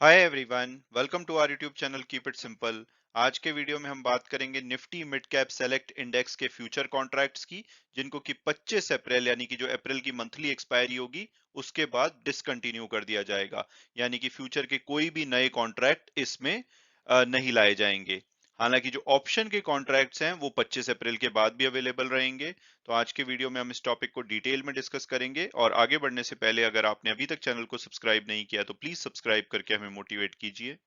Hi everyone, welcome to our YouTube channel keep it simple. आज के video में हम बात करेंगे Nifty mid cap select index के फ्यूचर कॉन्ट्रैक्ट्स की, जिनको कि 25 अप्रैल यानी कि जो अप्रैल की मंथली एक्सपायरी होगी उसके बाद डिसकंटिन्यू कर दिया जाएगा। यानी कि फ्यूचर के कोई भी नए कॉन्ट्रैक्ट इसमें नहीं लाए जाएंगे। हालांकि जो ऑप्शन के कॉन्ट्रैक्ट्स हैं वो 25 अप्रैल के बाद भी अवेलेबल रहेंगे। तो आज के वीडियो में हम इस टॉपिक को डिटेल में डिस्कस करेंगे, और आगे बढ़ने से पहले अगर आपने अभी तक चैनल को सब्सक्राइब नहीं किया तो प्लीज सब्सक्राइब करके हमें मोटिवेट कीजिए।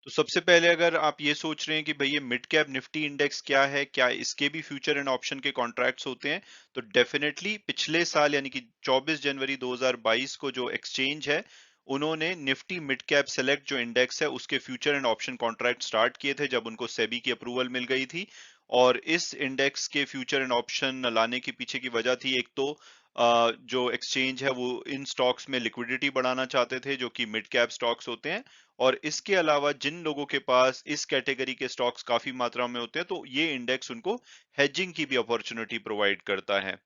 तो सबसे पहले अगर आप ये सोच रहे हैं कि भाई ये मिड कैप निफ्टी इंडेक्स क्या है, क्या इसके भी फ्यूचर एंड ऑप्शन के कॉन्ट्रैक्ट्स होते हैं, तो डेफिनेटली पिछले साल यानी कि 24 जनवरी 2022 को जो एक्सचेंज है उन्होंने निफ्टी मिड कैप सेलेक्ट जो इंडेक्स है उसके future and option contract start किए थे जब उनको सेबी की अप्रूवल मिल गई थी। और इस इंडेक्स के फ्यूचर एंड ऑप्शन लाने के पीछे की वजह थी, एक तो जो एक्सचेंज है वो इन स्टॉक्स में लिक्विडिटी बढ़ाना चाहते थे जो कि मिड कैप स्टॉक्स होते हैं। और इसके अलावा जिन लोगों के पास इस कैटेगरी के स्टॉक्स काफी मात्रा में होते हैं तो ये इंडेक्स उनको हेजिंग की भी अपॉर्चुनिटी प्रोवाइड करता है।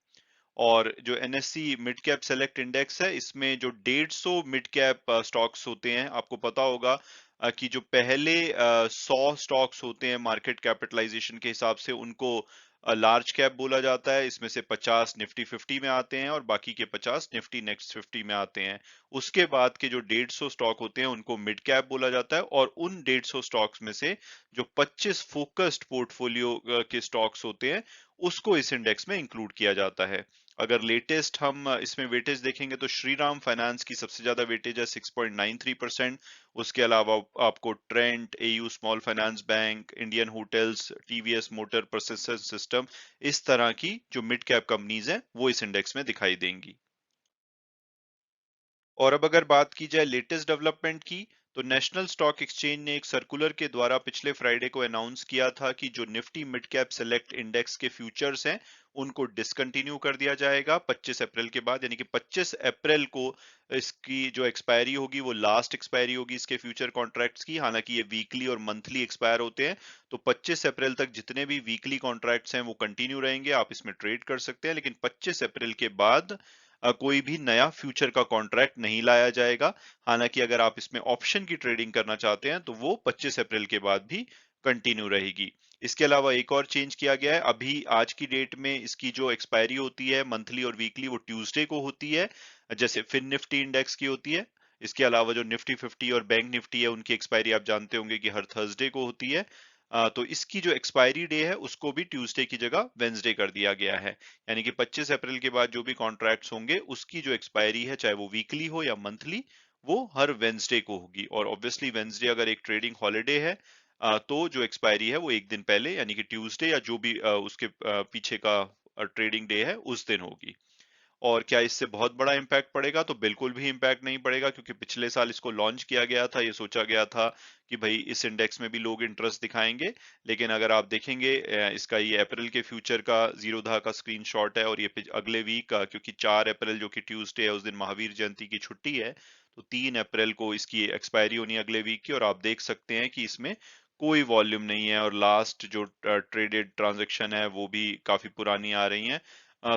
और जो NSC mid cap select index है इसमें जो 150 मिड कैप स्टॉक्स होते हैं, आपको पता होगा कि जो पहले 100 स्टॉक्स होते हैं मार्केट कैपिटलाइजेशन के हिसाब से उनको लार्ज कैप बोला जाता है। इसमें से 50 निफ्टी 50 में आते हैं और बाकी के 50 निफ्टी नेक्स्ट 50 में आते हैं। उसके बाद के जो 150 स्टॉक होते हैं उनको मिड कैप बोला जाता है, और उन 150 स्टॉक्स में से जो 25 फोकस्ड पोर्टफोलियो के स्टॉक्स होते हैं उसको इस इंडेक्स में इंक्लूड किया जाता है। अगर लेटेस्ट हम इसमें वेटेज देखेंगे तो श्रीराम फाइनेंस की सबसे ज्यादा वेटेज है 6.93%। उसके अलावा आपको Trent, AU small finance bank, Indian hotels, TVS motor processor system, इस तरह की जो मिड कैप कंपनीज हैं वो इस इंडेक्स में दिखाई देंगी। और अब अगर बात की जाए लेटेस्ट डेवलपमेंट की, तो नेशनल स्टॉक एक्सचेंज ने एक सर्कुलर के द्वारा पिछले फ्राइडे को अनाउंस किया था कि जो Nifty mid cap select index के फ्यूचर्स हैं उनको डिसकंटिन्यू कर दिया जाएगा 25 अप्रैल के बाद। यानी कि 25 अप्रैल को इसकी जो एक्सपायरी होगी वो लास्ट एक्सपायरी होगी इसके फ्यूचर कॉन्ट्रैक्ट्स की। हालांकि ये वीकली और मंथली एक्सपायर होते हैं, तो 25 अप्रैल तक जितने भी वीकली कॉन्ट्रैक्ट्स हैं वो कंटिन्यू रहेंगे, आप इसमें ट्रेड कर सकते हैं। लेकिन 25 अप्रैल के बाद कोई भी नया फ्यूचर का कॉन्ट्रैक्ट नहीं लाया जाएगा। हालांकि अगर आप इसमें ऑप्शन की ट्रेडिंग करना चाहते हैं तो वो 25 अप्रैल के बाद भी कंटिन्यू रहेगी। इसके अलावा एक और चेंज किया गया है, अभी आज की डेट में इसकी जो एक्सपायरी होती है मंथली और वीकली वो ट्यूसडे को होती है, जैसे फिन निफ्टी इंडेक्स की होती है। इसके अलावा जो निफ्टी 50 और बैंक निफ्टी है उनकी एक्सपायरी आप जानते होंगे कि हर थर्सडे को होती है। तो इसकी जो एक्सपायरी डे है उसको भी ट्यूसडे की जगह वेंसडे कर दिया गया है। यानी कि 25 अप्रैल के बाद जो भी कॉन्ट्रैक्ट्स होंगे उसकी जो एक्सपायरी है चाहे वो वीकली हो या मंथली, वो हर वेंसडे को होगी। और ऑब्वियसली वेंसडे अगर एक ट्रेडिंग हॉलिडे है तो जो एक्सपायरी है वो एक दिन पहले यानी कि ट्यूसडे या जो भी उसके पीछे का ट्रेडिंग डे है उस दिन होगी। और क्या इससे बहुत बड़ा इम्पैक्ट पड़ेगा? तो बिल्कुल भी इम्पैक्ट नहीं पड़ेगा, क्योंकि पिछले साल इसको लॉन्च किया गया था, ये सोचा गया था कि भाई इस इंडेक्स में भी लोग इंटरेस्ट दिखाएंगे। लेकिन अगर आप देखेंगे इसका ये अप्रैल के फ्यूचर का जीरोधा का स्क्रीनशॉट है, और ये अगले वीक का, क्योंकि 4 अप्रैल जो कि ट्यूसडे है उस दिन महावीर जयंती की छुट्टी है, तो 3 अप्रैल को इसकी एक्सपायरी होनी है अगले वीक की। और आप देख सकते हैं कि इसमें कोई वॉल्यूम नहीं है, और लास्ट जो ट्रेडेड ट्रांजेक्शन है वो भी काफी पुरानी आ रही है।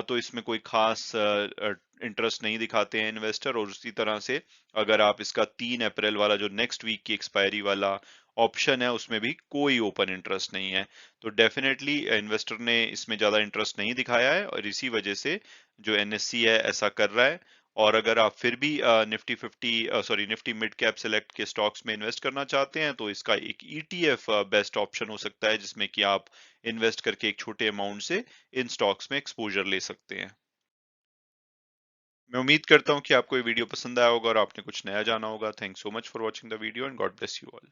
तो इसमें कोई खास इंटरेस्ट नहीं दिखाते हैं इन्वेस्टर। और उसी तरह से अगर आप इसका 3 अप्रैल वाला जो नेक्स्ट वीक की एक्सपायरी वाला ऑप्शन है उसमें भी कोई ओपन इंटरेस्ट नहीं है। तो डेफिनेटली इन्वेस्टर ने इसमें ज्यादा इंटरेस्ट नहीं दिखाया है, और इसी वजह से जो एनएससी है ऐसा कर रहा है। और अगर आप फिर भी Nifty 50 sorry Nifty mid cap select के स्टॉक्स में इन्वेस्ट करना चाहते हैं तो इसका एक ईटीएफ बेस्ट ऑप्शन हो सकता है, जिसमें कि आप इन्वेस्ट करके एक छोटे अमाउंट से इन स्टॉक्स में एक्सपोजर ले सकते हैं। मैं उम्मीद करता हूं कि आपको ये वीडियो पसंद आया होगा और आपने कुछ नया जाना होगा। Thanks so much for watching the video and God bless you all.